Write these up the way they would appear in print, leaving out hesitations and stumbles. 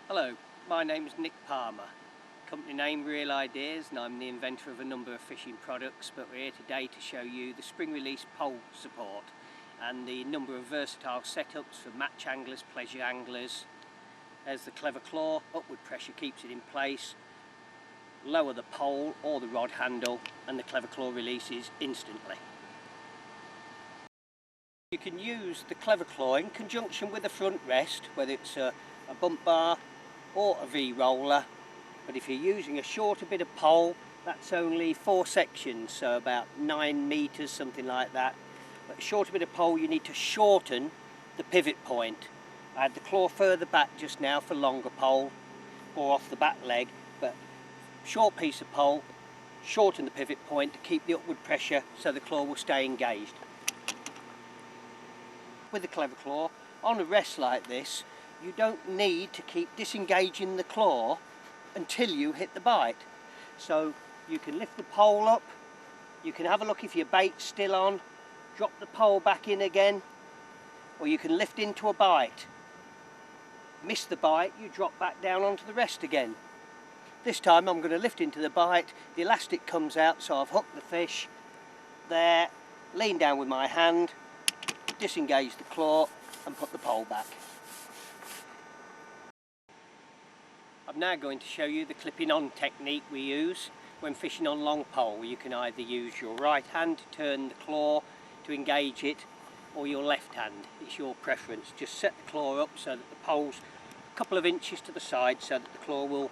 Hello, my name is Nick Palmer. Company name Real Ideas, and I'm the inventor of a number of fishing products, but we're here today to show you the spring release pole support and the number of versatile setups for match anglers, pleasure anglers. There's the Clever Claw, upward pressure keeps it in place. Lower the pole or the rod handle and the Clever Claw releases instantly. You can use the Clever Claw in conjunction with the front rest, whether it's a bump bar or a V-roller, but if you're using a shorter bit of pole, that's only 4 sections, so about 9 meters, something like that. But a shorter bit of pole, you need to shorten the pivot point. I had the claw further back just now for longer pole or off the back leg, but short piece of pole, shorten the pivot point to keep the upward pressure so the claw will stay engaged. With the Clever Claw, on a rest like this, you don't need to keep disengaging the claw until you hit the bite. So you can lift the pole up, you can have a look if your bait's still on, drop the pole back in again, or you can lift into a bite. Miss the bite, you drop back down onto the rest again. This time I'm going to lift into the bite, the elastic comes out, so I've hooked the fish there, lean down with my hand, disengage the claw and put the pole back. I'm now going to show you the clipping on technique we use when fishing on long pole. You can either use your right hand to turn the claw to engage it, or your left hand. It's your preference. Just set the claw up so that the pole's a couple of inches to the side so that the claw will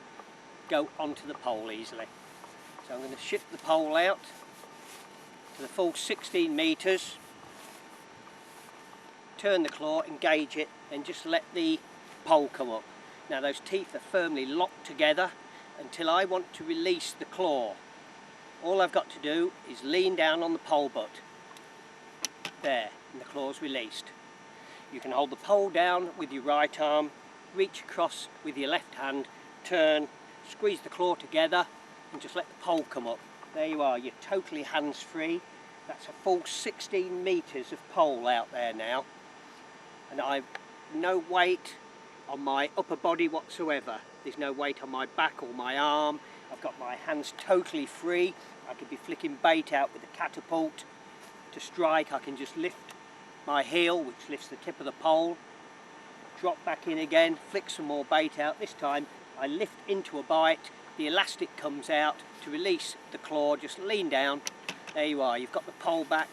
go onto the pole easily. So I'm going to shift the pole out to the full 16 meters, turn the claw, engage it, and just let the pole come up. Now those teeth are firmly locked together until I want to release the claw. All I've got to do is lean down on the pole butt. There, and the claw's released. You can hold the pole down with your right arm, reach across with your left hand, turn, squeeze the claw together and just let the pole come up. There you are, you're totally hands-free. That's a full 16 meters of pole out there now. And I've no weight on my upper body whatsoever. There's no weight on my back or my arm. I've got my hands totally free. I could be flicking bait out with a catapult. To strike, I can just lift my heel, which lifts the tip of the pole, drop back in again, flick some more bait out. This time I lift into a bite, the elastic comes out. To release the claw, just lean down. There you are, you've got the pole back.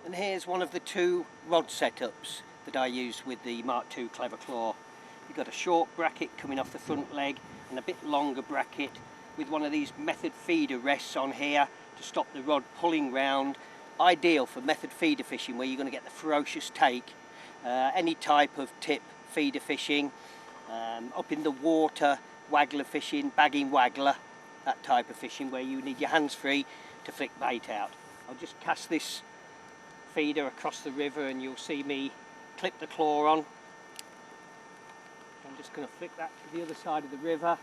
And here's one of the 2 rod setups that I use with the Mk2 Clever Claw. You've got a short bracket coming off the front leg and a bit longer bracket with one of these method feeder rests on here to stop the rod pulling round. Ideal for method feeder fishing where you're going to get the ferocious take. Any type of tip feeder fishing, up in the water, waggler fishing, bagging waggler, that type of fishing where you need your hands free to flick bait out. I'll just cast this feeder across the river and you'll see me clip the claw on. I'm just going to flick that to the other side of the river.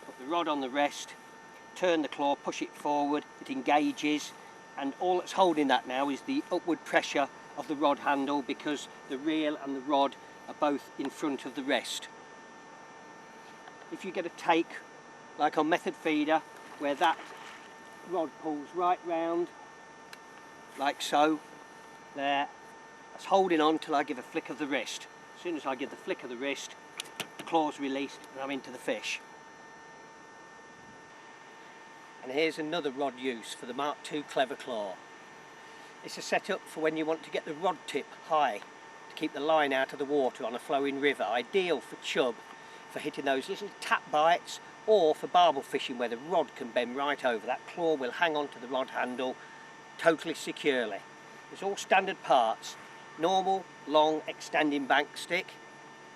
Put the rod on the rest, turn the claw, push it forward, it engages, and all that's holding that now is the upward pressure of the rod handle because the reel and the rod are both in front of the rest. If you get a take, like on method feeder, where that rod pulls right round, like so, there, that's holding on till I give a flick of the wrist. As soon as I give the flick of the wrist, the claw's released and I'm into the fish. And here's another rod use for the Mk2 Clever Claw. It's a setup for when you want to get the rod tip high to keep the line out of the water on a flowing river. Ideal for chub, for hitting those little tap bites, or for barbel fishing where the rod can bend right over. That claw will hang on to the rod handle totally securely. It's all standard parts. Normal, long, extending bank stick.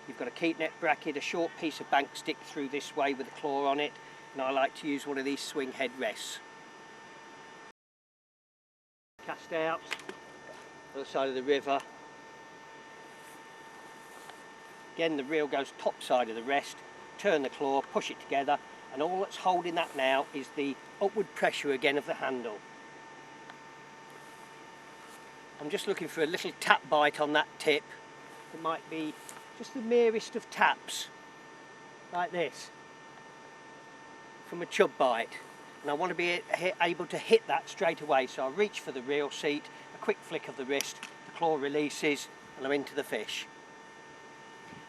You've got a keep net bracket, a short piece of bank stick through this way with a claw on it, and I like to use one of these swing head rests. Cast out, other side of the river. Again, the reel goes top side of the rest, turn the claw, push it together, and all that's holding that now is the upward pressure again of the handle. I'm just looking for a little tap bite on that tip. It might be just the merest of taps, like this, from a chub bite. And I want to be able to hit that straight away, so I reach for the reel seat, a quick flick of the wrist, the claw releases, and I'm into the fish.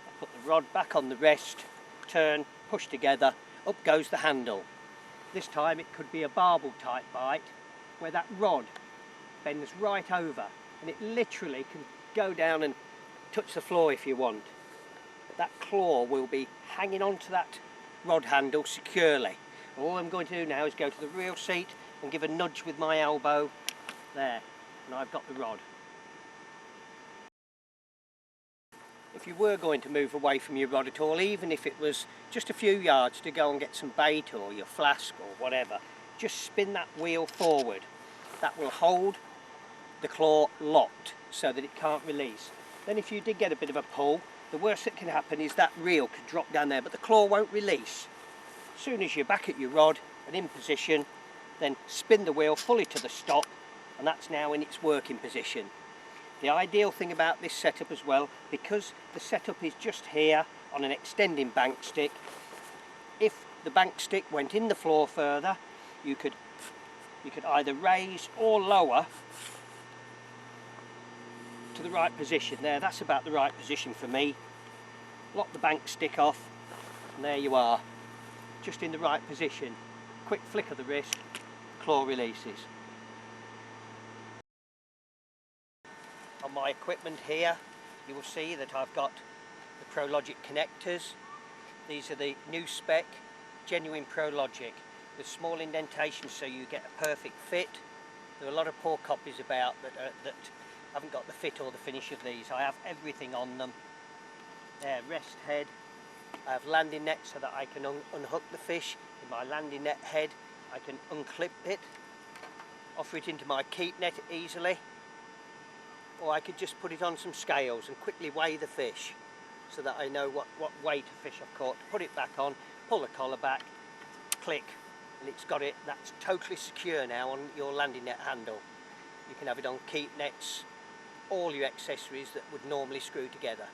I put the rod back on the rest, turn, push together, up goes the handle. This time it could be a barbel type bite, where that rod bends right over, and it literally can go down and touch the floor if you want. But that claw will be hanging onto that rod handle securely. All I'm going to do now is go to the reel seat and give a nudge with my elbow there, and I've got the rod. If you were going to move away from your rod at all, even if it was just a few yards to go and get some bait or your flask or whatever, just spin that wheel forward. That will hold the claw locked so that it can't release. Then if you did get a bit of a pull, the worst that can happen is that reel could drop down there, but the claw won't release. As soon as you're back at your rod and in position, then spin the wheel fully to the stop, and that's now in its working position. The ideal thing about this setup as well, because the setup is just here on an extending bank stick, if the bank stick went in the floor further, you could either raise or lower to the right position. There, that's about the right position for me. Lock the bank stick off, and there you are, just in the right position. Quick flick of the wrist, claw releases. On my equipment here, you will see that I've got the ProLogic connectors. These are the new spec, genuine ProLogic, with small indentations so you get a perfect fit. There are a lot of poor copies about that haven't got the fit or the finish of these. I have everything on them. There, rest head. I have landing net so that I can unhook the fish. In my landing net head, I can unclip it, offer it into my keep net easily, or I could just put it on some scales and quickly weigh the fish so that I know what weight of fish I've caught. Put it back on, pull the collar back, click, and it's got it. That's totally secure now on your landing net handle. You can have it on keep nets, all your accessories that would normally screw together.